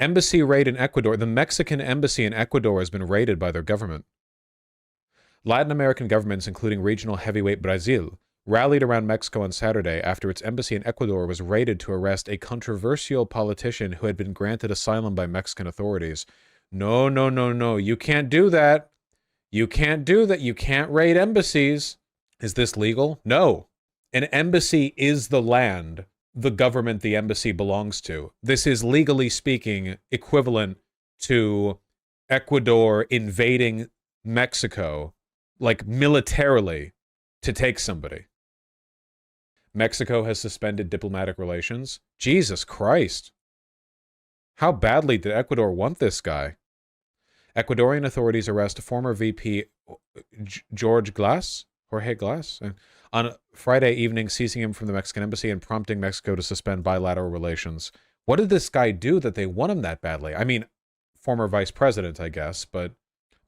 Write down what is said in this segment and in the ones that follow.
Embassy raid in Ecuador. The Mexican embassy in Ecuador has been raided by their government. Latin American governments, including regional heavyweight Brazil, rallied around Mexico on Saturday after its embassy in Ecuador was raided to arrest a controversial politician who had been granted asylum by Mexican authorities. No, no, no, no. You can't do that. You can't do that. You can't raid embassies. Is this legal? No. An embassy is the land the government the embassy belongs to. This is, legally speaking, equivalent to Ecuador invading Mexico, like militarily, to take somebody. Mexico has suspended diplomatic relations. Jesus Christ. How badly did Ecuador want this guy? Ecuadorian authorities arrest former VP Jorge Glas, on Friday evening, seizing him from the Mexican embassy and prompting Mexico to suspend bilateral relations. What did this guy do that they want him that badly? I mean, former vice president, I guess, but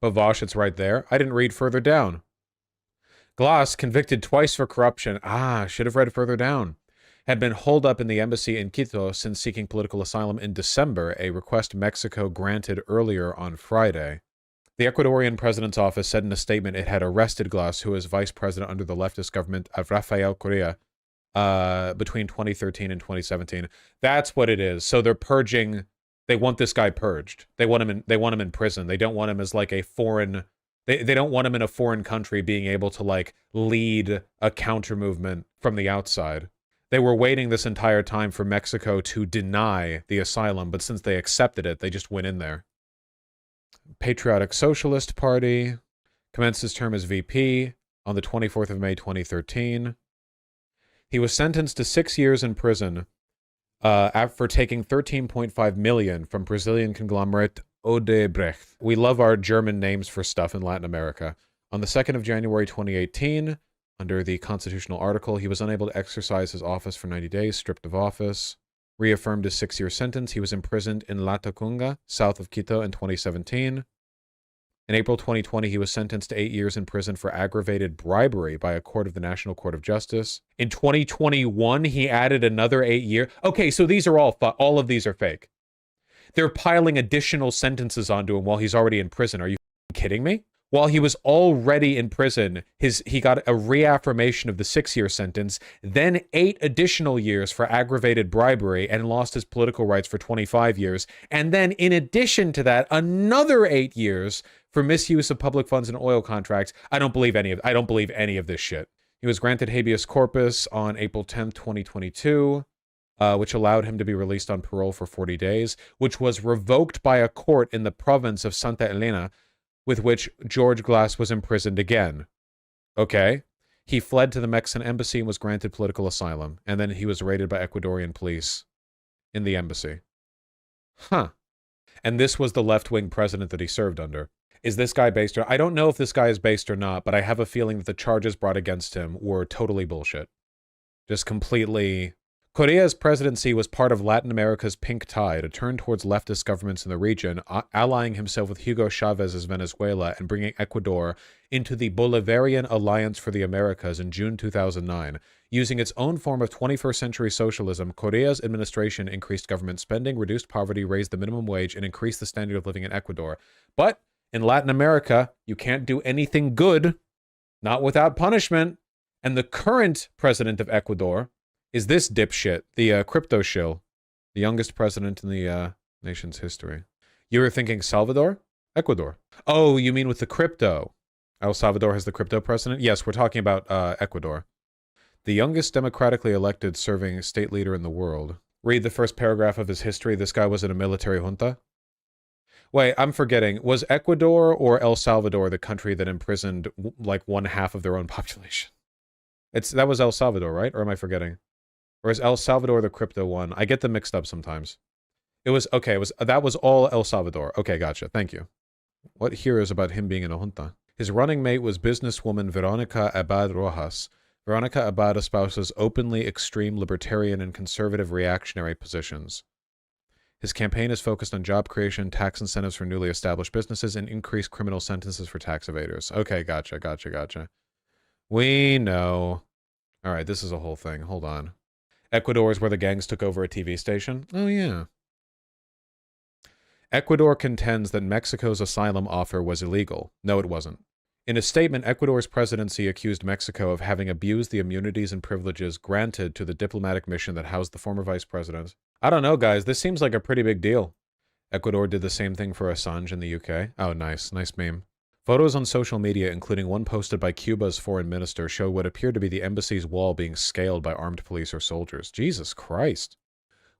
Vosh, it's right there. I didn't read further down. Glas, convicted twice for corruption. Should have read further down. Had been holed up in the embassy in Quito since seeking political asylum in December, a request Mexico granted earlier on Friday. The Ecuadorian president's office said in a statement it had arrested Glas, who was vice president under the leftist government of Rafael Correa, between 2013 and 2017. That's what it is. So they're purging. They want this guy purged. They want him in prison. They don't want him as like a foreign. They don't want him in a foreign country being able to like lead a counter movement from the outside. They were waiting this entire time for Mexico to deny the asylum, but since they accepted it, they just went in there. Patriotic Socialist Party commenced his term as VP on the 24th of May, 2013. He was sentenced to 6 years in prison for taking $13.5 million from Brazilian conglomerate Odebrecht. We love our German names for stuff in Latin America. On the 2nd of January, 2018, under the constitutional article, he was unable to exercise his office for 90 days, stripped of office. Reaffirmed his 6-year sentence. He was imprisoned in Latacunga, south of Quito, in 2017. In April 2020, he was sentenced to 8 years in prison for aggravated bribery by a court of the National Court of Justice. In 2021, he added another 8 years. Okay, so these are all of these are fake. They're piling additional sentences onto him while he's already in prison. Are you kidding me? While he was already in prison, he got a reaffirmation of the 6-year sentence, then 8 additional years for aggravated bribery, and lost his political rights for 25 years. And then, in addition to that, another 8 years for misuse of public funds and oil contracts. I don't believe any of this shit. He was granted habeas corpus on April 10th, 2022, which allowed him to be released on parole for 40 days, which was revoked by a court in the province of Santa Elena, with which Jorge Glas was imprisoned again. Okay. He fled to the Mexican embassy and was granted political asylum. And then he was raided by Ecuadorian police in the embassy. Huh. And this was the left-wing president that he served under. Is this guy based or... I don't know if this guy is based or not, but I have a feeling that the charges brought against him were totally bullshit. Just completely... Correa's presidency was part of Latin America's pink tide, a turn towards leftist governments in the region, allying himself with Hugo Chávez's Venezuela and bringing Ecuador into the Bolivarian Alliance for the Americas in June 2009. Using its own form of 21st century socialism, Correa's administration increased government spending, reduced poverty, raised the minimum wage, and increased the standard of living in Ecuador. But in Latin America, you can't do anything good, not without punishment. And the current president of Ecuador is this dipshit, the crypto shill, the youngest president in the nation's history. You were thinking Salvador? Ecuador. Oh, you mean with the crypto? El Salvador has the crypto president? Yes, we're talking about Ecuador. The youngest democratically elected serving state leader in the world. Read the first paragraph of his history. This guy was in a military junta. Wait, I'm forgetting. Was Ecuador or El Salvador the country that imprisoned like 1/2 of their own population? That was El Salvador, right? Or am I forgetting? Or is El Salvador the crypto one? I get them mixed up sometimes. That was all El Salvador. Okay, gotcha. Thank you. What here is about him being in a junta? His running mate was businesswoman Veronica Abad Rojas. Veronica Abad espouses openly extreme libertarian and conservative reactionary positions. His campaign is focused on job creation, tax incentives for newly established businesses, and increased criminal sentences for tax evaders. Okay, gotcha. We know. All right, this is a whole thing. Hold on. Ecuador is where the gangs took over a TV station. Oh, yeah. Ecuador contends that Mexico's asylum offer was illegal. No, it wasn't. In a statement, Ecuador's presidency accused Mexico of having abused the immunities and privileges granted to the diplomatic mission that housed the former vice president. I don't know, guys. This seems like a pretty big deal. Ecuador did the same thing for Assange in the UK. Oh, nice. Nice meme. Photos on social media, including one posted by Cuba's foreign minister, show what appeared to be the embassy's wall being scaled by armed police or soldiers. Jesus Christ.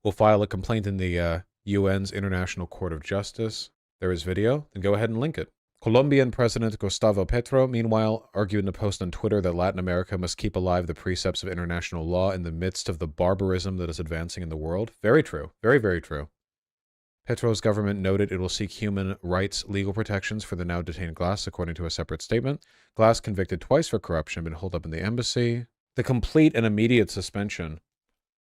We'll file a complaint in the UN's International Court of Justice. There is video. Then go ahead and link it. Colombian President Gustavo Petro, meanwhile, argued in a post on Twitter that Latin America must keep alive the precepts of international law in the midst of the barbarism that is advancing in the world. Very true. Very, very true. Petro's government noted it will seek human rights legal protections for the now detained Glas, according to a separate statement. Glas, convicted twice for corruption, been holed up in the embassy. The complete and immediate suspension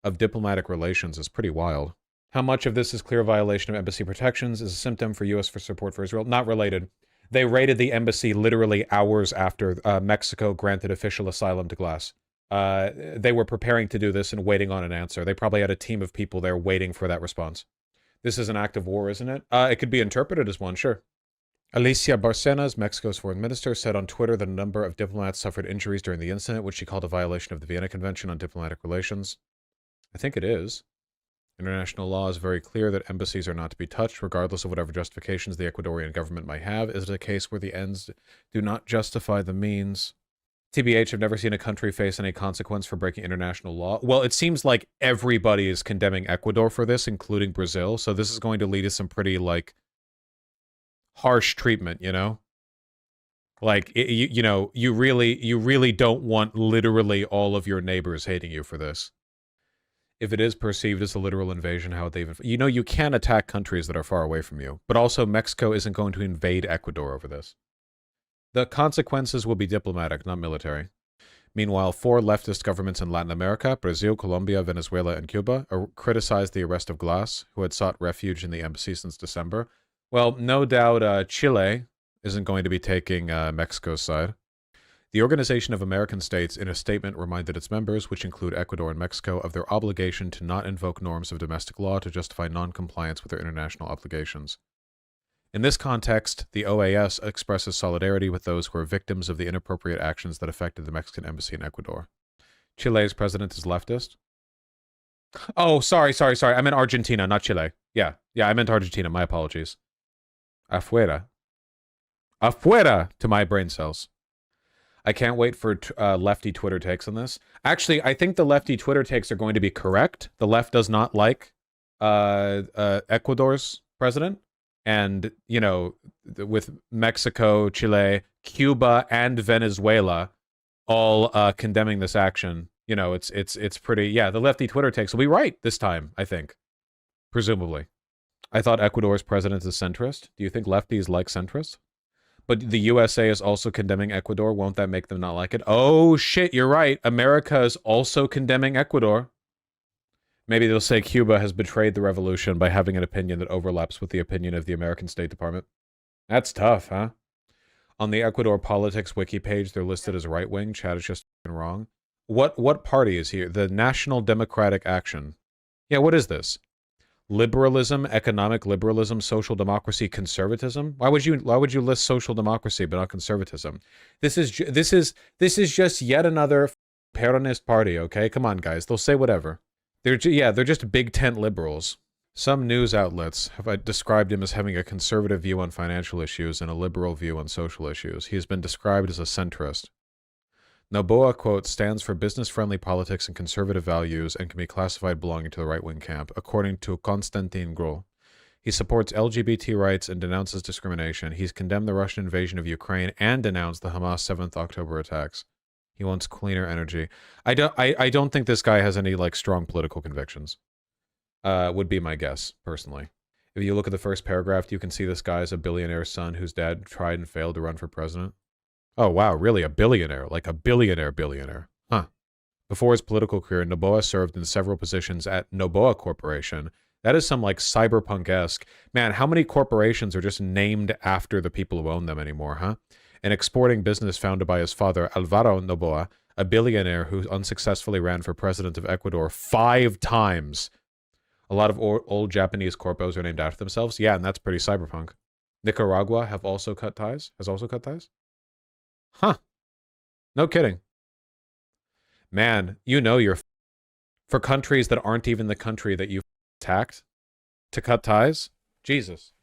of diplomatic relations is pretty wild. How much of this is clear violation of embassy protections is a symptom for U.S. for support for Israel? Not related. They raided the embassy literally hours after Mexico granted official asylum to Glas. They were preparing to do this and waiting on an answer. They probably had a team of people there waiting for that response. This is an act of war, isn't it? It could be interpreted as one, sure. Alicia Barcenas, Mexico's foreign minister, said on Twitter that a number of diplomats suffered injuries during the incident, which she called a violation of the Vienna Convention on Diplomatic Relations. I think it is. International law is very clear that embassies are not to be touched, regardless of whatever justifications the Ecuadorian government might have. Is it a case where the ends do not justify the means? TBH, I've never seen a country face any consequence for breaking international law. Well, it seems like everybody is condemning Ecuador for this, including Brazil. So this is going to lead to some pretty, like, harsh treatment, you know? Like, you really don't want literally all of your neighbors hating you for this. If it is perceived as a literal invasion, how would they even... You know, you can attack countries that are far away from you. But also, Mexico isn't going to invade Ecuador over this. The consequences will be diplomatic, not military. Meanwhile, 4 leftist governments in Latin America, Brazil, Colombia, Venezuela, and Cuba, criticized the arrest of Glas, who had sought refuge in the embassy since December. Well, no doubt Chile isn't going to be taking Mexico's side. The Organization of American States, in a statement, reminded its members, which include Ecuador and Mexico, of their obligation to not invoke norms of domestic law to justify non-compliance with their international obligations. In this context, the OAS expresses solidarity with those who are victims of the inappropriate actions that affected the Mexican embassy in Ecuador. Chile's president is leftist. Oh, sorry. I meant Argentina, not Chile. Yeah, I meant Argentina. My apologies. Afuera. Afuera to my brain cells. I can't wait for lefty Twitter takes on this. Actually, I think the lefty Twitter takes are going to be correct. The left does not like Ecuador's president. And, you know, with Mexico, Chile, Cuba, and Venezuela all condemning this action, you know, it's pretty... Yeah, the lefty Twitter takes will be right this time, I think. Presumably. I thought Ecuador's president is centrist. Do you think lefties like centrists? But the USA is also condemning Ecuador. Won't that make them not like it? Oh, shit, you're right. America is also condemning Ecuador. Maybe they'll say Cuba has betrayed the revolution by having an opinion that overlaps with the opinion of the American State Department. That's tough, huh? On the Ecuador Politics wiki page, they're listed as right-wing. Chad is just wrong. What party is here? The National Democratic Action. Yeah, what is this? Liberalism, economic liberalism, social democracy, conservatism. Why would you list social democracy but not conservatism? This is just yet another Peronist party. Okay, come on, guys. They'll say whatever. They're just big tent liberals. Some news outlets have described him as having a conservative view on financial issues and a liberal view on social issues. He has been described as a centrist. Noboa, quote, stands for business-friendly politics and conservative values and can be classified belonging to the right-wing camp, according to Konstantin Gros. He supports LGBT rights and denounces discrimination. He's condemned the Russian invasion of Ukraine and denounced the Hamas 7th October attacks. He wants cleaner energy. I don't think this guy has any, like, strong political convictions. Would be my guess, personally. If you look at the first paragraph, you can see this guy is a billionaire's son whose dad tried and failed to run for president. Oh, wow, really? A billionaire? Like a billionaire. Huh. Before his political career, Noboa served in several positions at Noboa Corporation. That is some, like, cyberpunk-esque. Man, how many corporations are just named after the people who own them anymore, huh? An exporting business founded by his father, Alvaro Noboa, a billionaire who unsuccessfully ran for president of Ecuador 5 times. A lot of old Japanese corpos are named after themselves. Yeah, and that's pretty cyberpunk. Nicaragua has also cut ties. Huh. No kidding. Man, you know you're for countries that aren't even the country that you attacked to cut ties. Jesus.